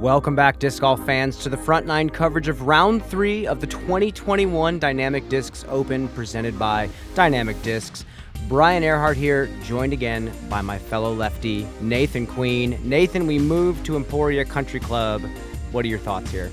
Welcome back, disc golf fans, to the front nine coverage of round 3 of the 2021 Dynamic Discs Open presented by Dynamic Discs. Brian Earhart here, joined again by my fellow lefty, Nathan Queen. Nathan, we moved to Emporia Country Club. What are your thoughts here?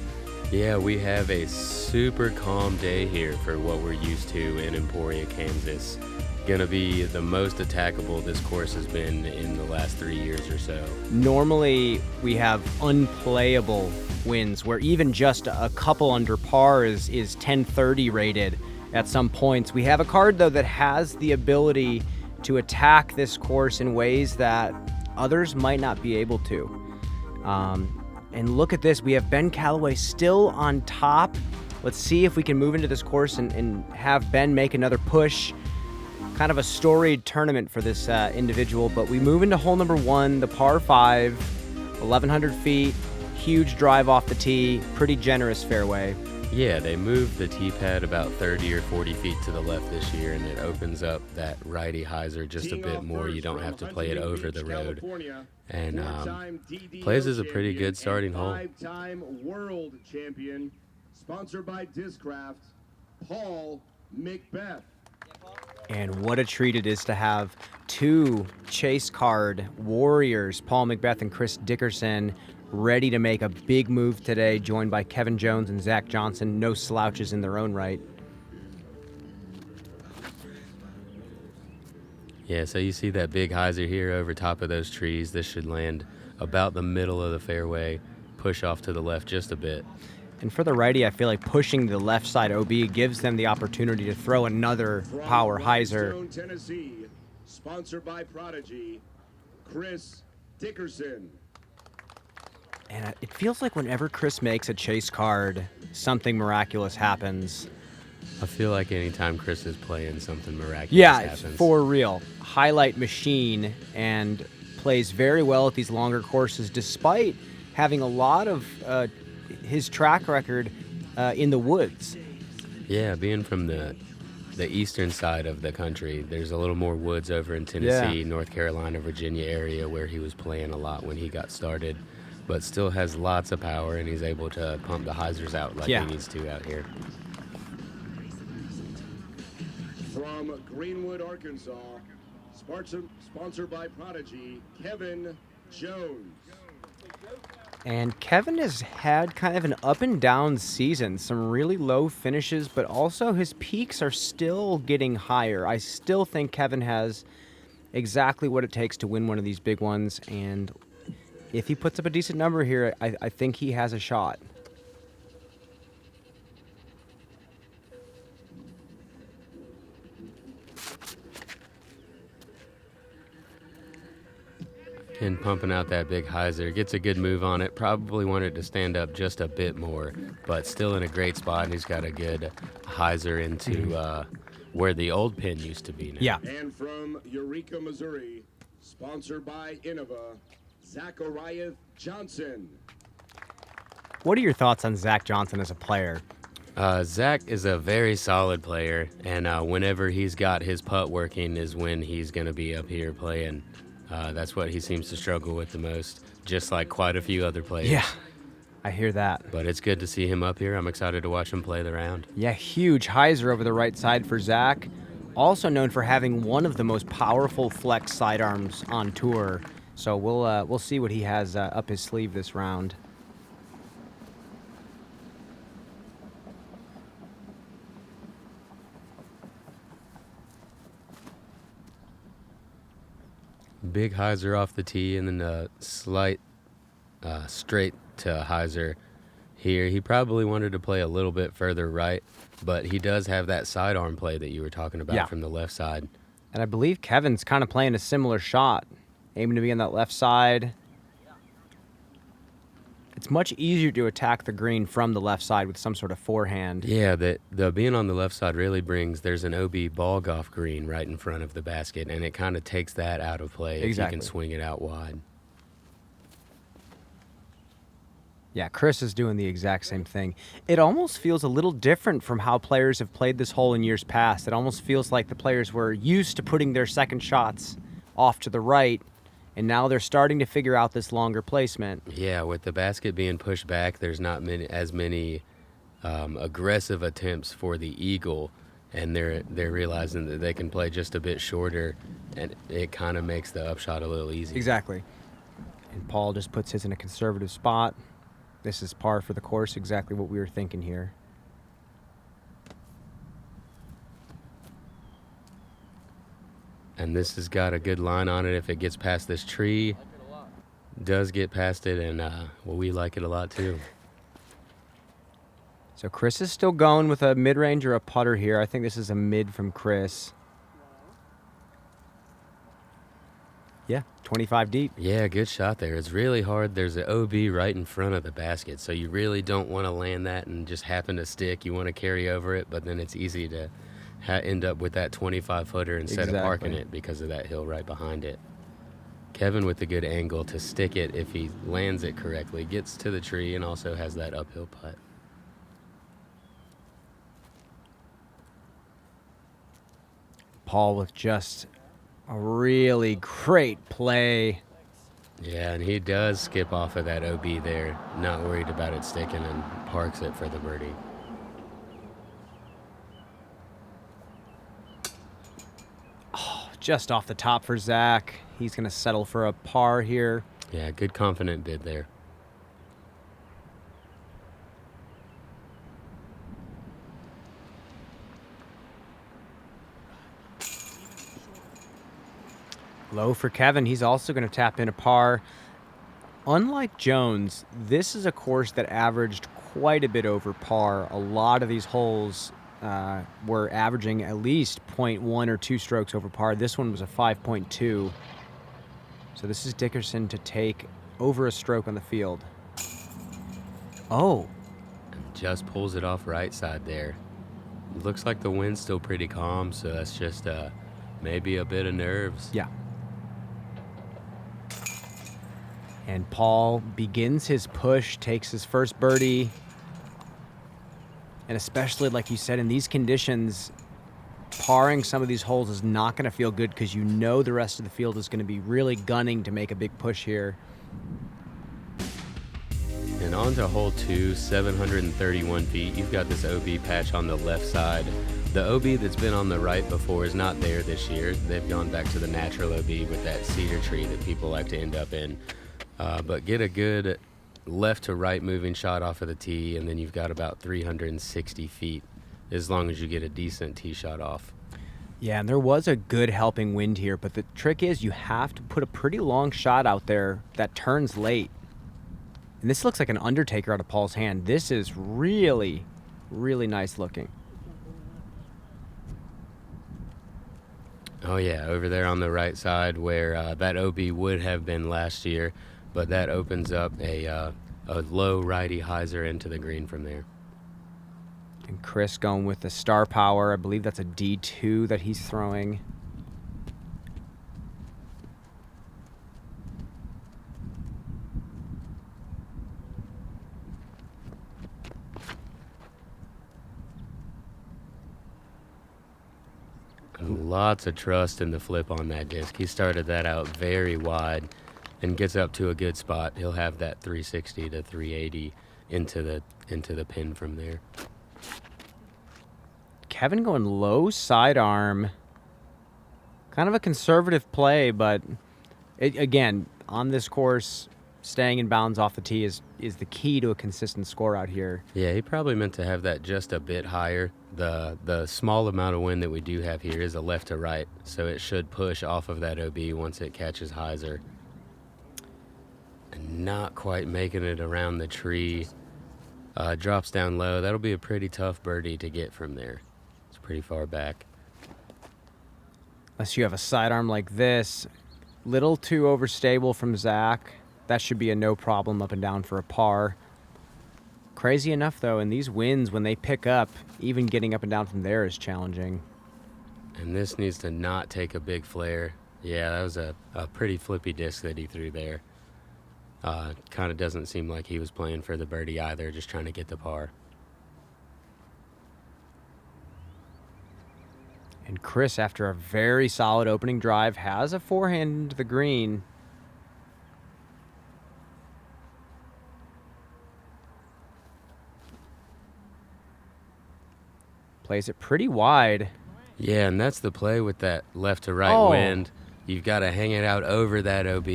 Yeah, we have a super calm day here for what we're used to in Emporia, Kansas. Gonna be the most attackable this course has been in the last 3 years or so. Normally, we have unplayable wins where even just a couple under par is 1030 rated at some points. We have a card, though, that has the ability to attack this course in ways that others might not be able to. And look at this. We have Ben Calloway still on top. Let's see if we can move into this course and have Ben make another push. Kind of a storied tournament for this individual, but we move into hole number 1, the par 5, 1,100 feet, huge drive off the tee, pretty generous fairway. Yeah, they moved the tee pad about 30 or 40 feet to the left this year, and it opens up that righty hyzer just a bit more. You don't have to play it over the road. And plays as a pretty good starting hole. 5-time world champion, sponsored by Discraft, Paul McBeth. And what a treat it is to have two Chase Card warriors, Paul McBeth and Chris Dickerson, ready to make a big move today, joined by Kevin Jones and Zack Johnson. No slouches in their own right. Yeah, so you see that big hyzer here over top of those trees. This should land about the middle of the fairway, push off to the left just a bit. And for the righty, I feel like pushing the left side OB gives them the opportunity to throw another power hyzer. Tennessee, sponsored by Prodigy, Chris Dickerson. And it feels like whenever Chris makes a Chase Card, something miraculous happens. I feel like anytime Chris is playing, something miraculous happens. Yeah, for real. Highlight machine, and plays very well at these longer courses, despite having a lot of his track record in the woods. Yeah, being from the eastern side of the country, there's a little more woods over in Tennessee, North Carolina, Virginia area where he was playing a lot when he got started, but still has lots of power, and he's able to pump the hyzers out like he needs to out here. From Greenwood, Arkansas, sponsored by Prodigy, Kevin Jones. And Kevin has had kind of an up and down season, some really low finishes, but also his peaks are still getting higher. I still think Kevin has exactly what it takes to win one of these big ones, and if he puts up a decent number here, I think he has a shot. And pumping out that big hyzer, gets a good move on it. Probably wanted to stand up just a bit more, but still in a great spot. And he's got a good hyzer into where the old pin used to be now. Yeah. And from Eureka, Missouri, sponsored by Innova, Zack Johnson. What are your thoughts on Zack Johnson as a player? Zack is a very solid player, and whenever he's got his putt working is when he's going to be up here playing. That's what he seems to struggle with the most, just like quite a few other players. Yeah, I hear that. But it's good to see him up here. I'm excited to watch him play the round. Yeah, huge hyzer over the right side for Zack. Also known for having one of the most powerful flex sidearms on tour. So we'll see what he has up his sleeve this round. Big hyzer off the tee, and then a slight straight to hyzer here. He probably wanted to play a little bit further right, but he does have that sidearm play that you were talking about from the left side. And I believe Kevin's kind of playing a similar shot, aiming to be on that left side. It's much easier to attack the green from the left side with some sort of forehand. Yeah, the being on the left side really brings, there's an OB ball golf green right in front of the basket, and it kind of takes that out of play if you can swing it out wide. Yeah, Chris is doing the exact same thing. It almost feels a little different from how players have played this hole in years past. It almost feels like the players were used to putting their second shots off to the right And now they're starting to figure out this longer placement. Yeah, with the basket being pushed back, there's not as many aggressive attempts for the eagle, and they're realizing that they can play just a bit shorter, and it kind of makes the upshot a little easier. Exactly. And Paul just puts his in a conservative spot. This is par for the course, exactly what we were thinking here. And this has got a good line on it if it gets past this tree. Does get past it, and well, we like it a lot too. So Chris is still going with a mid-range or a putter here. I think this is a mid from Chris. Yeah, 25 deep. Yeah, good shot there. It's really hard. There's an OB right in front of the basket, so you really don't want to land that and just happen to stick. You want to carry over it, but then it's easy to end up with that 25-footer instead of parking it because of that hill right behind it. Kevin with a good angle to stick it if he lands it correctly, gets to the tree, and also has that uphill putt. Paul with just a really great play. Yeah, and he does skip off of that OB there, not worried about it sticking, and parks it for the birdie. Just off the top for Zach. He's going to settle for a par here. Yeah, good confident bid there. Low for Kevin. He's also going to tap in a par. Unlike Jones, this is a course that averaged quite a bit over par. A lot of these holes were averaging at least 0.1 or 2 strokes over par. This one was a 5.2. So this is Dickerson to take over a stroke on the field. Oh. And just pulls it off right side there. It looks like the wind's still pretty calm, so that's just maybe a bit of nerves. Yeah. And Paul begins his push, takes his first birdie. And especially, like you said, in these conditions, parring some of these holes is not going to feel good because you know the rest of the field is going to be really gunning to make a big push here. And on to hole 2, 731 feet. You've got this OB patch on the left side. The OB that's been on the right before is not there this year. They've gone back to the natural OB with that cedar tree that people like to end up in. But get a good left to right moving shot off of the tee, and then you've got about 360 feet as long as you get a decent tee shot off. Yeah, and there was a good helping wind here, but the trick is you have to put a pretty long shot out there that turns late. And this looks like an undertaker out of Paul's hand. This is really, really nice looking. Oh yeah, over there on the right side where that OB would have been last year, but that opens up a low righty hyzer into the green from there. And Chris going with the star power. I believe that's a D2 that he's throwing. Lots of trust in the flip on that disc. He started that out very wide and gets up to a good spot. He'll have that 360 to 380 into the pin from there. Kevin going low sidearm. Kind of a conservative play, but again, on this course, staying in bounds off the tee is the key to a consistent score out here. Yeah, he probably meant to have that just a bit higher. The small amount of wind that we do have here is a left to right, so it should push off of that OB once it catches hyzer. And not quite making it around the tree. Drops down low. That'll be a pretty tough birdie to get from there. It's pretty far back. Unless you have a sidearm like this. Little too overstable from Zach. That should be a no problem up and down for a par. Crazy enough, though, in these winds, when they pick up, even getting up and down from there is challenging. And this needs to not take a big flare. Yeah, that was a pretty flippy disc that he threw there. Kind of doesn't seem like he was playing for the birdie either, just trying to get the par. And Chris, after a very solid opening drive, has a forehand into the green. plays it pretty wide. Yeah, and that's the play with that left to right wind. You've got to hang it out over that OB,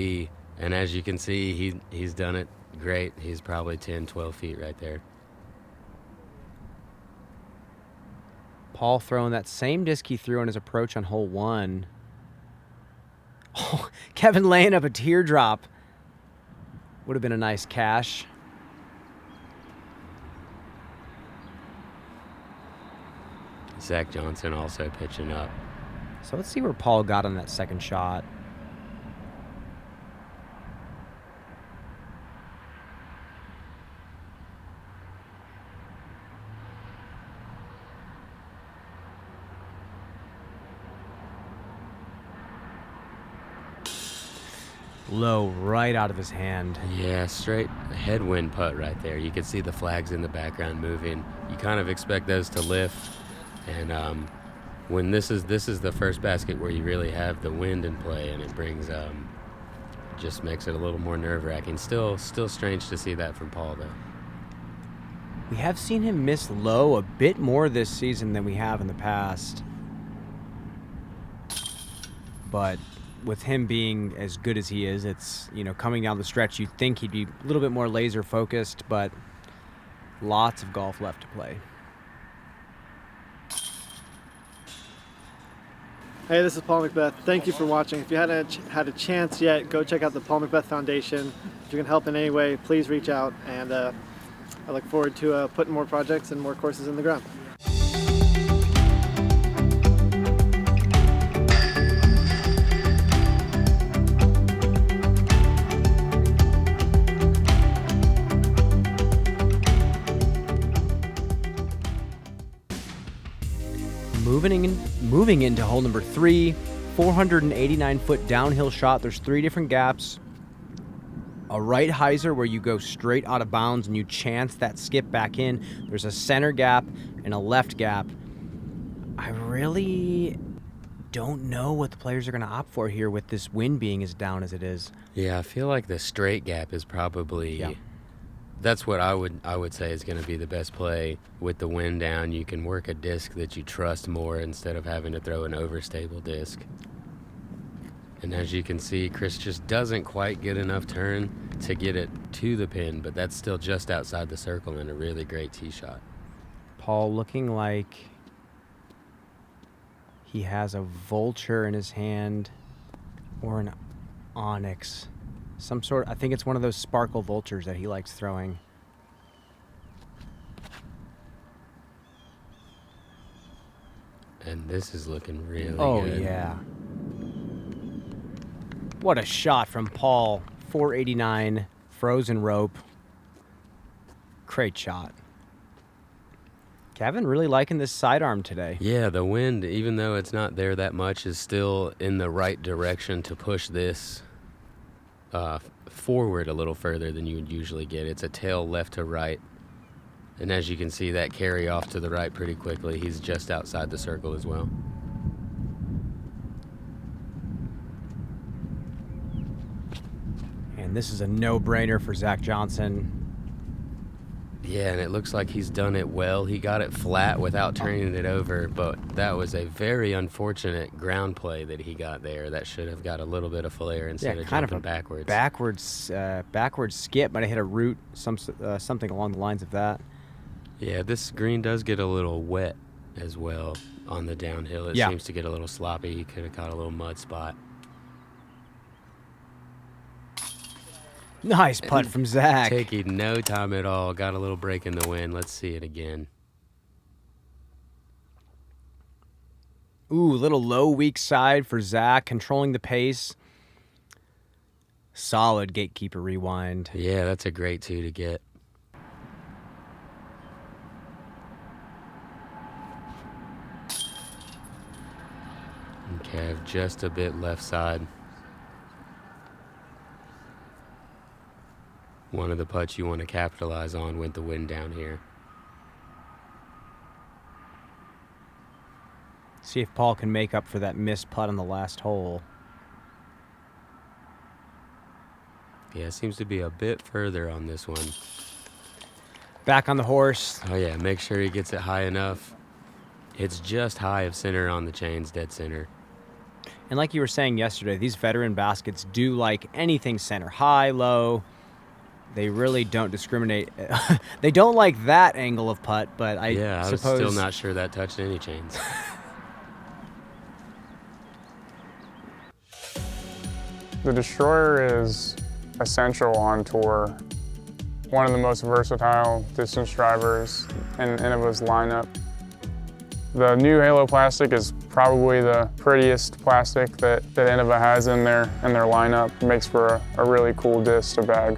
and as you can see, he's done it great. He's probably 10, 12 feet right there. Paul throwing that same disc he threw on his approach on hole 1. Oh, Kevin laying up a teardrop. Would have been a nice cash. Zack Johnson also pitching up. So let's see where Paul got on that second shot. Low, right out of his hand. Yeah, straight headwind putt right there. You can see the flags in the background moving. You kind of expect those to lift, and when this is the first basket where you really have the wind in play, and it brings just makes it a little more nerve-wracking. Still strange to see that from Paul though. We have seen him miss low a bit more this season than we have in the past, but with him being as good as he is, it's, coming down the stretch, you'd think he'd be a little bit more laser focused, but lots of golf left to play. Hey, this is Paul McBeth. Thank you for watching. If you haven't had a chance yet, go check out the Paul McBeth Foundation. If you can help in any way, please reach out, and I look forward to putting more projects and more courses in the ground. Moving into hole number 3, 489-foot downhill shot. There's 3 different gaps. A right hyzer where you go straight out of bounds and you chance that skip back in. There's a center gap and a left gap. I really don't know what the players are going to opt for here with this wind being as down as it is. Yeah, I feel like the straight gap is probably... Yeah. That's what I would say is going to be the best play. With the wind down, you can work a disc that you trust more instead of having to throw an overstable disc. And as you can see, Chris just doesn't quite get enough turn to get it to the pin, but that's still just outside the circle and a really great tee shot. Paul looking like he has a vulture in his hand or an onyx. Some sort, I think it's one of those sparkle vultures that he likes throwing. And this is looking really good. Oh, yeah. What a shot from Paul. 489, frozen rope. Great shot. Kevin really liking this sidearm today. Yeah, the wind, even though it's not there that much, is still in the right direction to push this forward a little further than you would usually get. It's a tail left to right, and as you can see, that carry off to the right pretty quickly. He's just outside the circle as well. And this is a no-brainer for Zack Johnson. Yeah, and it looks like he's done it well. He got it flat without turning it over, but that was a very unfortunate ground play that he got there. That should have got a little bit of flare instead of jumping backwards. Backwards skip, but I hit a root, something along the lines of that. Yeah, this green does get a little wet as well on the downhill. It seems to get a little sloppy. He could have caught a little mud spot. Nice putt from Zack. Taking no time at all. Got a little break in the wind. Let's see it again. Ooh, little low weak side for Zack, controlling the pace. Solid Gatekeeper rewind. Yeah, that's a great 2 to get. Okay, just a bit left side. One of the putts you want to capitalize on with the wind down here. See if Paul can make up for that missed putt on the last hole. Yeah, it seems to be a bit further on this one. Back on the horse. Oh yeah, make sure he gets it high enough. It's just high of center on the chains, dead center. And like you were saying yesterday, these veteran baskets do like anything center, high, low. They really don't discriminate. They don't like that angle of putt, but I was suppose... still not sure that touched any chains. The Destroyer is essential on tour. One of the most versatile distance drivers in Innova's lineup. The new Halo plastic is probably the prettiest plastic that Innova has in their lineup. It makes for a really cool disc to bag.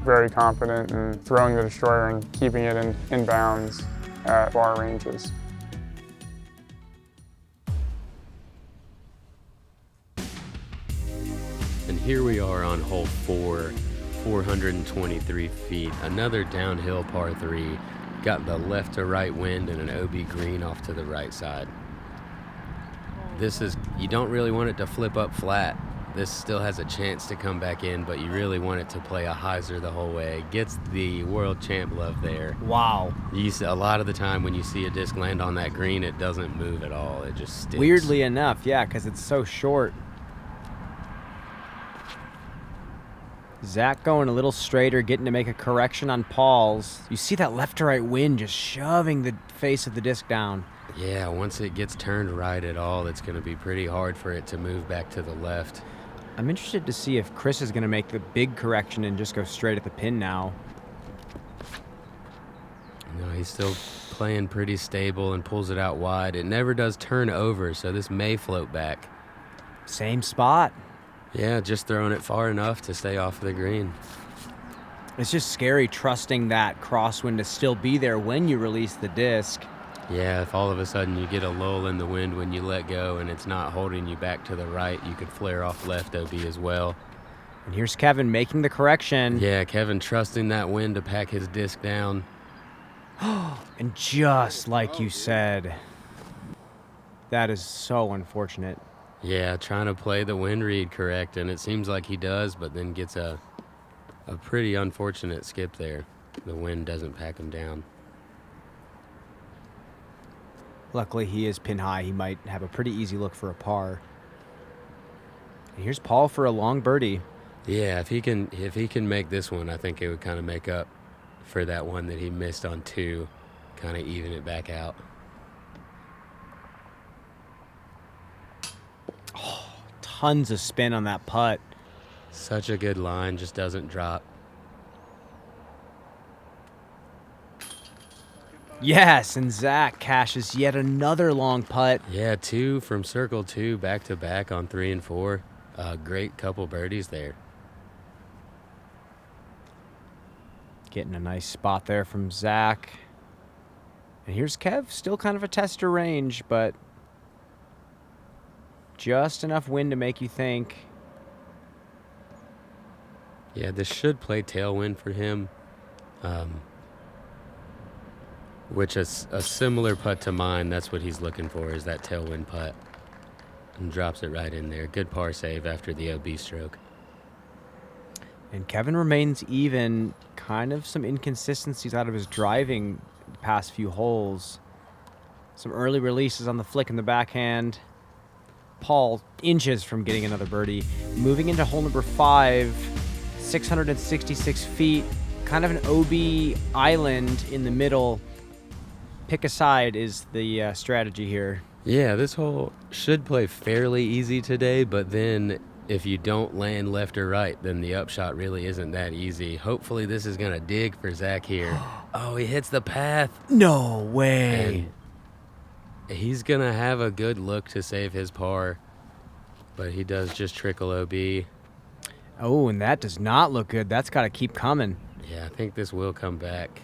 Very confident in throwing the Destroyer and keeping it in bounds at far ranges. And here we are on hole 4, 423 feet. Another downhill par 3. Got the left to right wind and an OB green off to the right side. This is, you don't really want it to flip up flat. This still has a chance to come back in, but you really want it to play a hyzer the whole way. Gets the world champ love there. Wow. You see, a lot of the time when you see a disc land on that green, it doesn't move at all. It just sticks. Weirdly enough, yeah, because it's so short. Zack going a little straighter, getting to make a correction on Paul's. You see that left to right wind just shoving the face of the disc down. Yeah, once it gets turned right at all, it's going to be pretty hard for it to move back to the left. I'm interested to see if Chris is going to make the big correction and just go straight at the pin now. No, he's still playing pretty stable and pulls it out wide. It never does turn over, so this may float back. Same spot. Yeah, just throwing it far enough to stay off the green. It's just scary trusting that crosswind to still be there when you release the disc. Yeah, if all of a sudden you get a lull in the wind when you let go and it's not holding you back to the right, you could flare off left OB as well. And here's Kevin making the correction. Yeah, Kevin trusting that wind to pack his disc down. And just like you said, that is so unfortunate. Yeah, trying to play the wind read correct, and it seems like he does, but then gets a pretty unfortunate skip there. The wind doesn't pack him down. Luckily, he is pin high. He might have a pretty easy look for a par. And here's Paul for a long birdie. Yeah, if he can make this one, I think it would kind of make up for that one that he missed on 2, kind of even it back out. Oh, tons of spin on that putt. Such a good line, just doesn't drop. Yes, and Zack cashes yet another long putt. Yeah, 2 from circle 2 back to back on 3 and 4. Great couple birdies there. Getting a nice spot there from Zack. And here's Kev, still kind of a tester range, but just enough wind to make you think. Yeah, this should play tailwind for him. Which is a similar putt to mine. That's what he's looking for, is that tailwind putt. And drops it right in there. Good par save after the OB stroke. And Kevin remains even. Kind of some inconsistencies out of his driving the past few holes. Some early releases on the flick and the backhand. Paul inches from getting another birdie. Moving into hole number 5, 666 feet. Kind of an OB island in the middle. Pick a side is the strategy here. Yeah, this hole should play fairly easy today, but then if you don't land left or right, then the upshot really isn't that easy. Hopefully this is going to dig for Zack here. Oh, he hits the path. No way. And he's going to have a good look to save his par, but he does just trickle OB. Oh, and that does not look good. That's got to keep coming. Yeah, I think this will come back.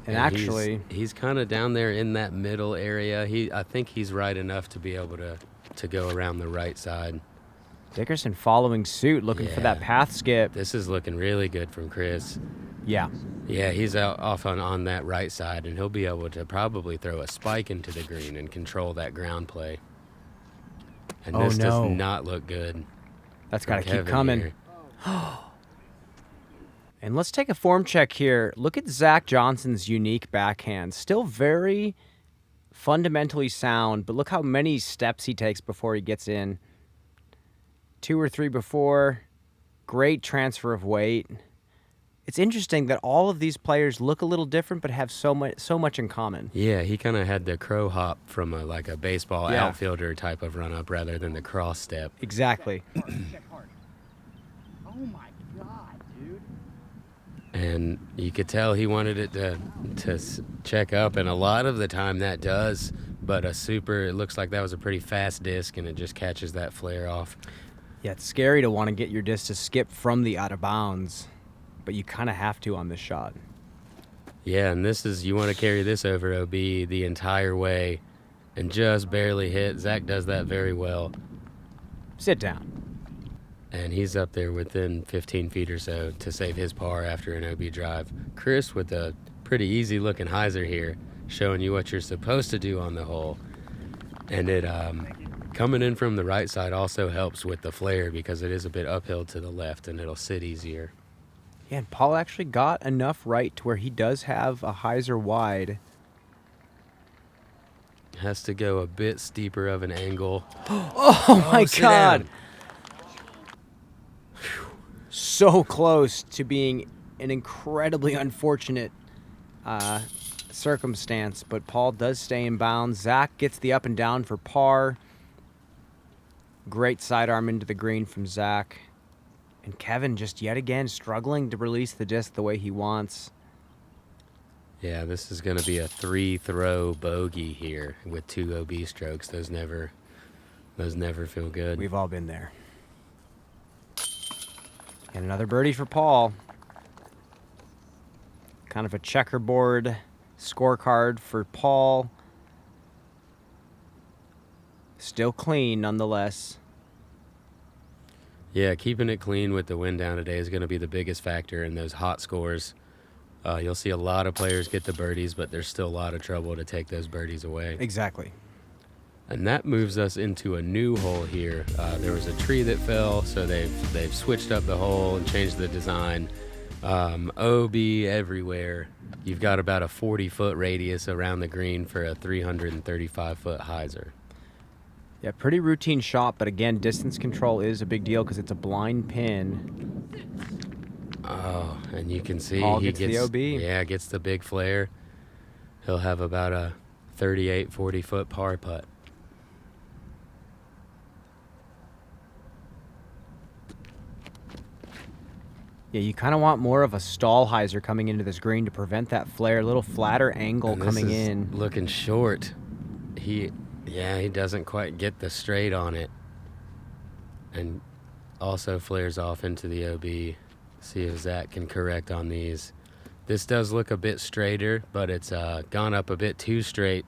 And actually, he's kind of down there in that middle area. I think he's right enough to be able to go around the right side. Dickerson following suit, looking for that path skip. This is looking really good from Chris. Yeah. Yeah, he's out off on that right side, and he'll be able to probably throw a spike into the green and control that ground play. And this does not look good. That's got to keep coming. And let's take a form check here. Look at Zack Johnson's unique backhand. Still very fundamentally sound, but look how many steps he takes before he gets in. 2 or 3 before. Great transfer of weight. It's interesting that all of these players look a little different but have so much in common. Yeah, he kind of had the crow hop from like a baseball outfielder type of run-up rather than the cross step. Exactly. Oh my God, dude. And you could tell he wanted it to check up, and a lot of the time that does, but it looks like that was a pretty fast disc, and it just catches that flare off. Yeah, it's scary to want to get your disc to skip from the out of bounds, but you kind of have to on this shot. Yeah, and you want to carry this over OB the entire way and just barely hit. Zack does that very well. Sit down. And he's up there within 15 feet or so to save his par after an OB drive. Chris with a pretty easy-looking hyzer here, showing you what you're supposed to do on the hole. And it coming in from the right side also helps with the flare because it is a bit uphill to the left, and it'll sit easier. Yeah, and Paul actually got enough right to where he does have a hyzer wide. Has to go a bit steeper of an angle. Oh my sit God. down. So close to being an incredibly unfortunate circumstance, but Paul does stay in bounds. Zack gets the up and down for par. Great sidearm into the green from Zack. And Kevin just yet again struggling to release the disc the way he wants. Yeah, this is going to be a 3-throw bogey here with 2 OB strokes. Those never feel good. We've all been there. And another birdie for Paul. Kind of a checkerboard scorecard for Paul. Still clean nonetheless. Yeah, keeping it clean with the wind down today is going to be the biggest factor in those hot scores. You'll see a lot of players get the birdies, but there's still a lot of trouble to take those birdies away. Exactly. And that moves us into a new hole here. There was a tree that fell, so they've switched up the hole and changed the design. OB everywhere. You've got about a 40-foot radius around the green for a 335-foot hyzer. Yeah, pretty routine shot, but again, distance control is a big deal because it's a blind pin. Oh, and you can see Paul he gets the OB. Yeah, gets the big flare. He'll have about a 38, 40-foot par putt. Yeah, you kind of want more of a stall hyzer coming into this green to prevent that flare. A little flatter angle And coming this is in. looking short. He doesn't quite get the straight on it. And also flares off into the OB. See if Zack can correct on these. This does look a bit straighter, but it's gone up a bit too straight.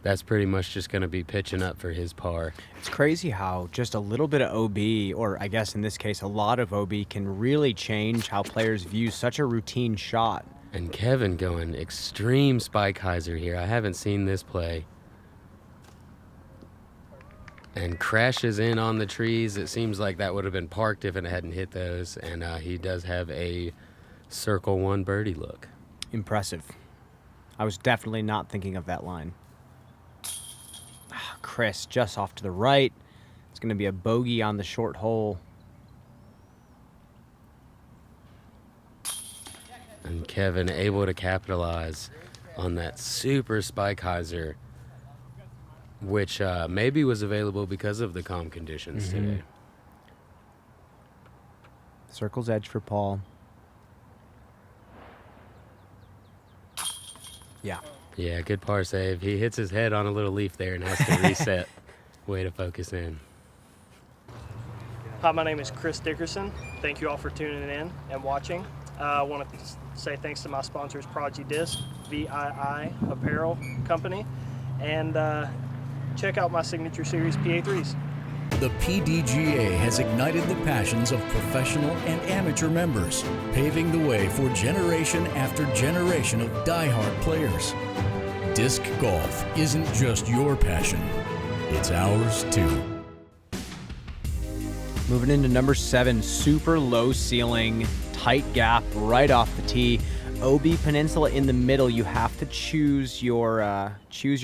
That's pretty much just going to be pitching up for his par. It's crazy how just a little bit of OB, or I guess in this case a lot of OB, can really change how players view such a routine shot. And Kevin going extreme spike hyzer here. I haven't seen this play. And crashes in on the trees. It seems like that would have been parked if it hadn't hit those. And he does have a circle 1 birdie look. Impressive. I was definitely not thinking of that line. Chris just off to the right. It's going to be a bogey on the short hole. And Kevin able to capitalize on that super spike hyzer, which maybe was available because of the calm conditions today. Circle's edge for Paul. Yeah. Yeah, good par save. He hits his head on a little leaf there and has to reset. Way to focus in. Hi, my name is Chris Dickerson. Thank you all for tuning in and watching. I want to say thanks to my sponsors, Prodigy Disc, VII Apparel Company, and check out my signature series PA3s. The PDGA has ignited the passions of professional and amateur members, paving the way for generation after generation of die-hard players. Disc golf isn't just your passion, it's ours too. Moving into number 7, super low ceiling tight gap right off the tee. OB Peninsula in the middle. You have to choose your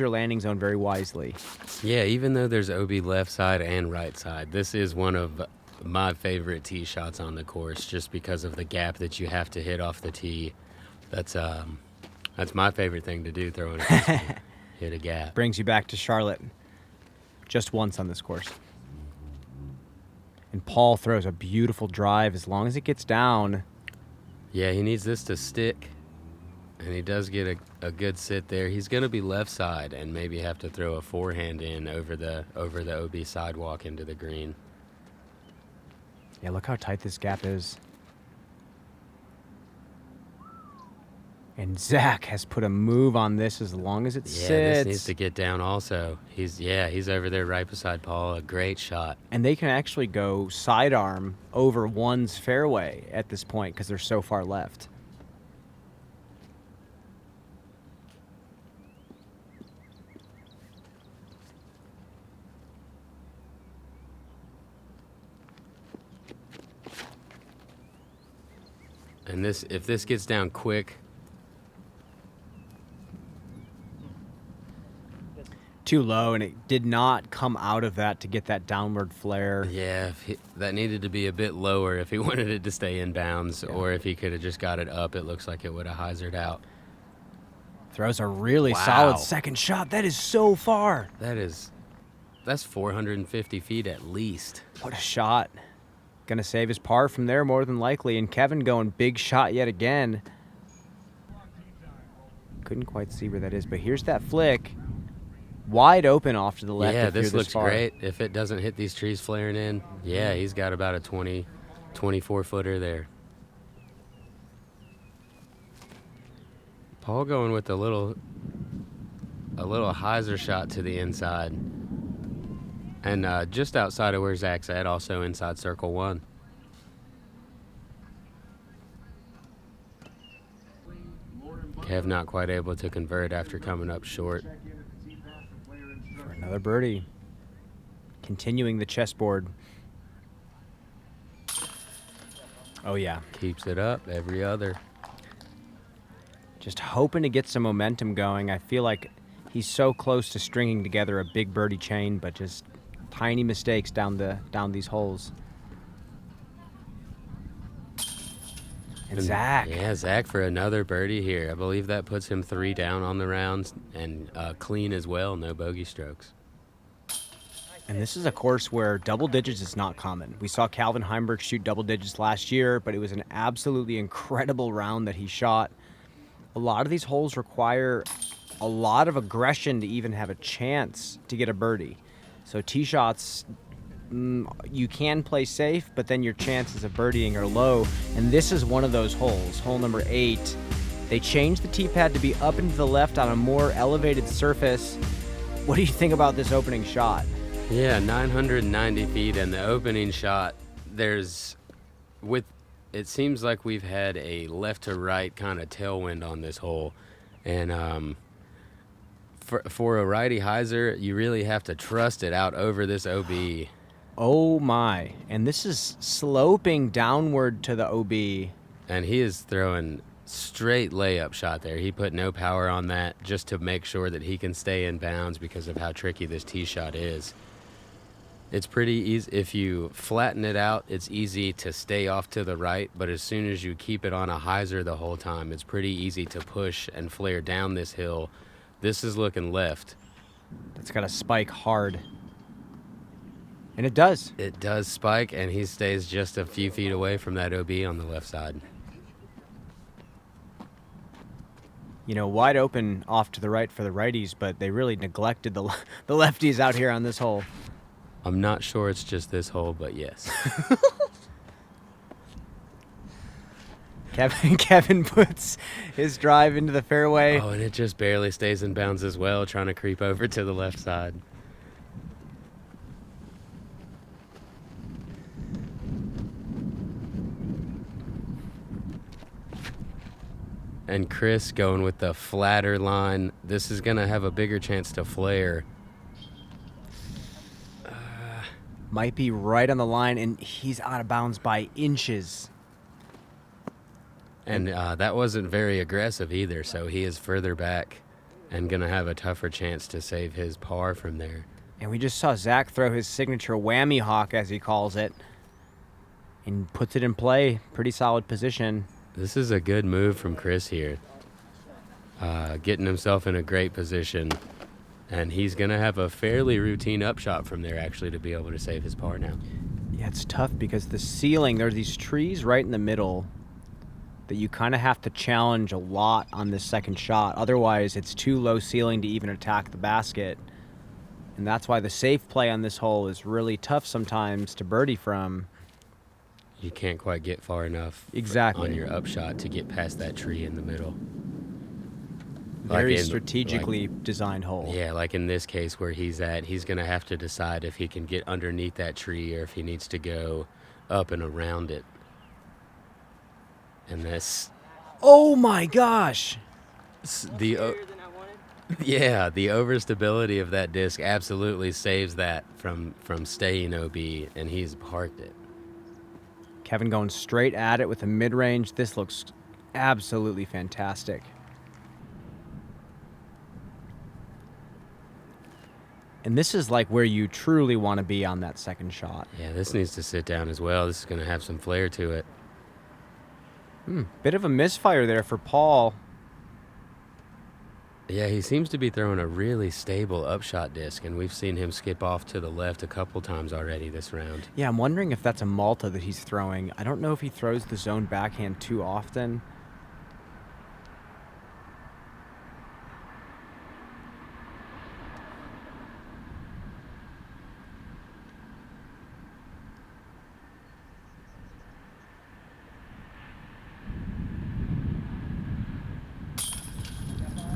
landing zone very wisely. Yeah, even though there's OB left side and right side, this is one of my favorite tee shots on the course just because of the gap that you have to hit off the tee. That's my favorite thing to do, throwing a disc, hit a gap. Brings you back to Charlotte just once on this course. And Paul throws a beautiful drive as long as it gets down. Yeah, he needs this to stick, and he does get a good sit there. He's going to be left side and maybe have to throw a forehand in over the OB sidewalk into the green. Yeah, look how tight this gap is. And Zack has put a move on this as long as it sits. Yeah, this needs to get down also. He's over there right beside Paul. A great shot. And they can actually go sidearm over one's fairway at this point because they're so far left. And if this gets down quick, too low, and it did not come out of that to get that downward flare. yeah, that needed to be a bit lower if he wanted it to stay in bounds, or if he could have just got it up, it looks like it would have hyzered out. Throws a really Wow. solid second shot. That is so far. That's 450 feet at least. What a shot. Gonna save his par from there more than likely. And Kevin going big shot yet again. Couldn't quite see where that is, but here's that flick. Wide open off to the left. Yeah, if you're this looks far. great. If it doesn't hit these trees flaring in, yeah, he's got about a 24-footer there. Paul going with a little hyzer shot to the inside. And just outside of where Zack's at, also inside circle one. Kev not quite able to convert after coming up short. For another birdie. Continuing the chessboard. Oh, yeah. Keeps it up every other. Just hoping to get some momentum going. I feel like he's so close to stringing together a big birdie chain, but just tiny mistakes down these holes. And Zack. Yeah, Zack for another birdie here. I believe that puts him 3 down on the rounds and clean as well, no bogey strokes. And this is a course where double digits is not common. We saw Calvin Heimberg shoot double digits last year, but it was an absolutely incredible round that he shot. A lot of these holes require a lot of aggression to even have a chance to get a birdie. So tee shots, you can play safe, but then your chances of birdieing are low. And this is one of those holes, hole number 8. They changed the tee pad to be up and to the left on a more elevated surface. What do you think about this opening shot? Yeah, 990 feet, and the opening shot, it seems like we've had a left to right kind of tailwind on this hole. And for a righty hyzer, you really have to trust it out over this OB. Oh my. And this is sloping downward to the OB. And he is throwing straight layup shot there. He put no power on that just to make sure that he can stay in bounds because of how tricky this tee shot is. It's pretty easy. If you flatten it out, it's easy to stay off to the right, but as soon as you keep it on a hyzer the whole time, it's pretty easy to push and flare down this hill. This is looking left. It's got to spike hard. And it does. It does spike, and he stays just a few feet away from that OB on the left side. You know, wide open off to the right for the righties, but they really neglected the lefties out here on this hole. I'm not sure it's just this hole, but yes. Kevin puts his drive into the fairway. Oh, and it just barely stays in bounds as well, trying to creep over to the left side. And Chris going with the flatter line. This is going to have a bigger chance to flare. Might be right on the line, and he's out of bounds by inches. And that wasn't very aggressive either, so he is further back and going to have a tougher chance to save his par from there. And we just saw Zack throw his signature whammy hawk, as he calls it, and puts it in play. Pretty solid position. This is a good move from Chris here. Getting himself in a great position. And he's going to have a fairly routine upshot from there, actually, to be able to save his par now. Yeah, it's tough because the ceiling, there are these trees right in the middle that you kind of have to challenge a lot on this second shot. Otherwise, it's too low ceiling to even attack the basket. And that's why the safe play on this hole is really tough sometimes to birdie from. You can't quite get far enough Exactly. on your upshot to get past that tree in the middle. Very strategically designed hole. Yeah, like in this case where he's at, he's going to have to decide if he can get underneath that tree or if he needs to go up and around it. And this... Oh my gosh! The overstability of that disc absolutely saves that from staying OB, and he's parked it. Kevin going straight at it with a mid-range. This looks absolutely fantastic. And this is like where you truly want to be on that second shot. Yeah, this needs to sit down as well. This is going to have some flair to it. Bit of a misfire there for Paul. Yeah, he seems to be throwing a really stable upshot disc, and we've seen him skip off to the left a couple times already this round. Yeah, I'm wondering if that's a Malta that he's throwing. I don't know if he throws the zone backhand too often.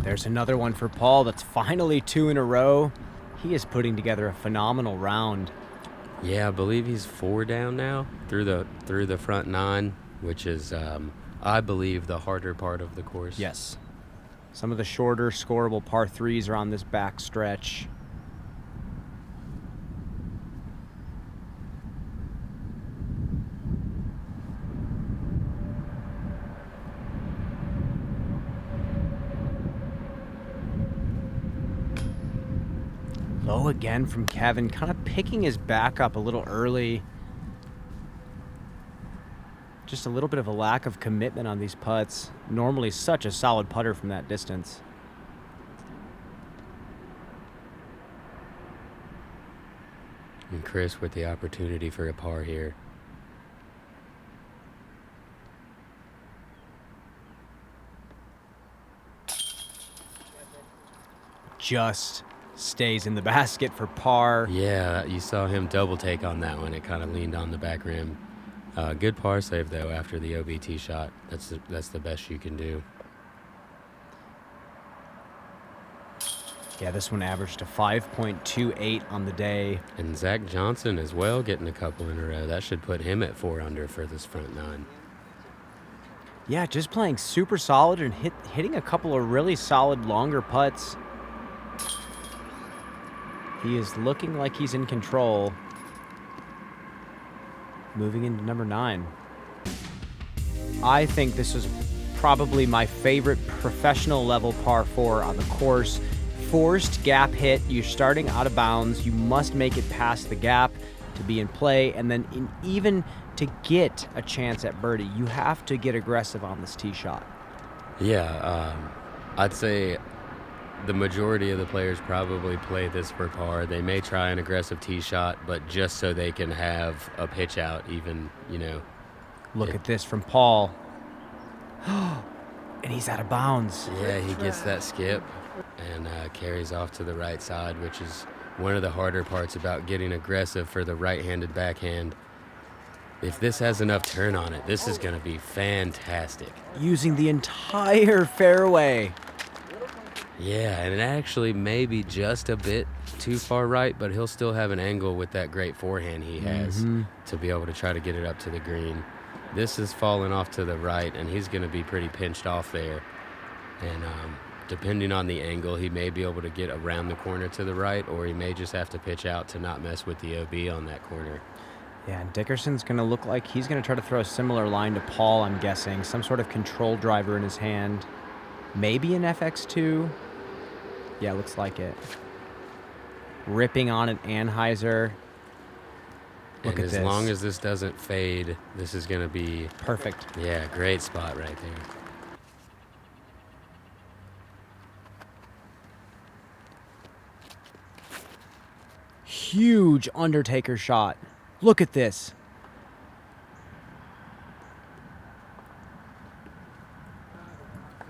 There's another one for Paul. That's finally 2 in a row. He is putting together a phenomenal round. Yeah, I believe he's 4 down now through the front 9, which is, I believe, the harder part of the course. Yes. Some of the shorter scoreable par 3s are on this back stretch. Low again from Kevin, kind of picking his back up a little early. Just a little bit of a lack of commitment on these putts. Normally such a solid putter from that distance. And Chris with the opportunity for a par here. Just stays in the basket for par. Yeah, you saw him double take on that one. It kind of leaned on the back rim. Good par save, though, after the OBT shot. That's the best you can do. Yeah, this one averaged a 5.28 on the day. And Zack Johnson as well, getting a couple in a row. That should put him at 4 under for this front 9. Yeah, just playing super solid and hitting a couple of really solid longer putts. He is looking like he's in control. Moving into number 9. I think this is probably my favorite professional level par 4 on the course. Forced gap hit. You're starting out of bounds. You must make it past the gap to be in play. And then even to get a chance at birdie, you have to get aggressive on this tee shot. Yeah, I'd say the majority of the players probably play this for par. They may try an aggressive tee shot, but just so they can have a pitch out even, Look at this from Paul. And he's out of bounds. Yeah, he gets that skip and carries off to the right side, which is one of the harder parts about getting aggressive for the right-handed backhand. If this has enough turn on it, this is going to be fantastic. Using the entire fairway. Yeah, and it actually may be just a bit too far right, but he'll still have an angle with that great forehand he has to be able to try to get it up to the green. This is falling off to the right, and he's going to be pretty pinched off there. And depending on the angle, he may be able to get around the corner to the right, or he may just have to pitch out to not mess with the OB on that corner. Yeah, and Dickerson's going to look like he's going to try to throw a similar line to Paul, I'm guessing. Some sort of control driver in his hand. Maybe an FX2. Yeah, looks like it. Ripping on an Anheuser. Look And at as this. long as this doesn't fade, this is going to be... Perfect. Yeah, great spot right there. Huge Undertaker shot. Look at this.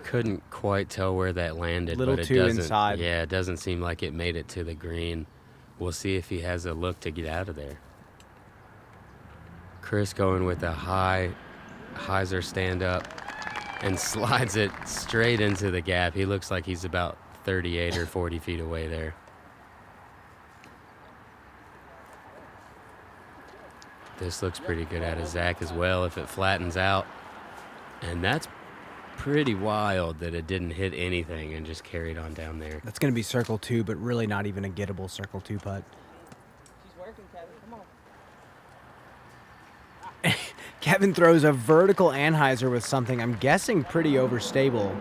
Couldn't quite tell where that landed. Little but it too doesn't, inside. Yeah, it doesn't seem like it made it to the green. We'll see if he has a look to get out of there. Chris going with a high hyzer stand up and slides it straight into the gap. He looks like he's about 38 or 40 feet away there. This looks pretty good out of Zach as well if it flattens out. And that's pretty wild that it didn't hit anything and just carried on down there. That's going to be circle 2, but really not even a gettable circle 2 putt. She's working, Kevin. Come on. Kevin throws a vertical Anheuser with something I'm guessing pretty overstable.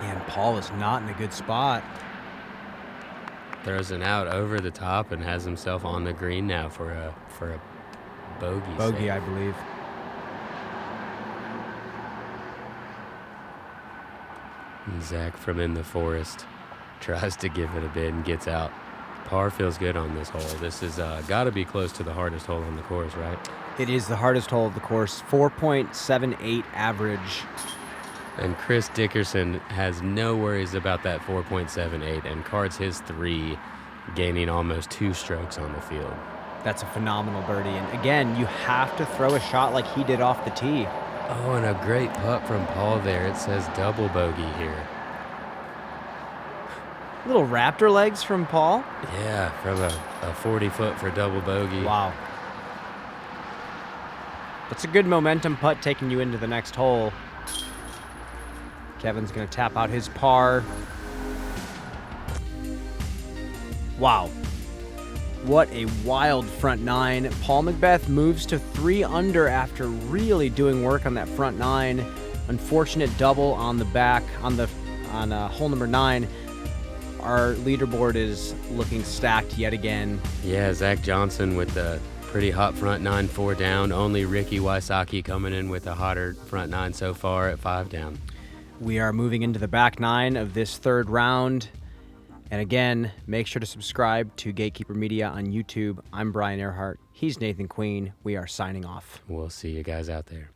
And Paul is not in a good spot. Throws an out over the top and has himself on the green now for a bogey. Bogey, save. I believe. And Zach from in the forest tries to give it a bid and gets out. Par feels good on this hole. This is got to be close to the hardest hole on the course, right? It is the hardest hole of the course. 4.78 average. And Chris Dickerson has no worries about that 4.78 and cards his 3, gaining almost 2 strokes on the field. That's a phenomenal birdie. And again, you have to throw a shot like he did off the tee. Oh, and a great putt from Paul there. It says double bogey here. Little raptor legs from Paul. Yeah, from a 40-foot for double bogey. Wow. That's a good momentum putt taking you into the next hole. Kevin's going to tap out his par. Wow. What a wild front 9. Paul McBeth moves to 3 under after really doing work on that front 9. Unfortunate double on the back on hole number 9. Our leaderboard is looking stacked yet again. Yeah, Zack Johnson with the pretty hot front 9, 4 down. Only Ricky Wysocki coming in with a hotter front 9 so far at 5 down. We are moving into the back 9 of this 3rd round. And again, make sure to subscribe to Gatekeeper Media on YouTube. I'm Brian Earhart. He's Nathan Queen. We are signing off. We'll see you guys out there.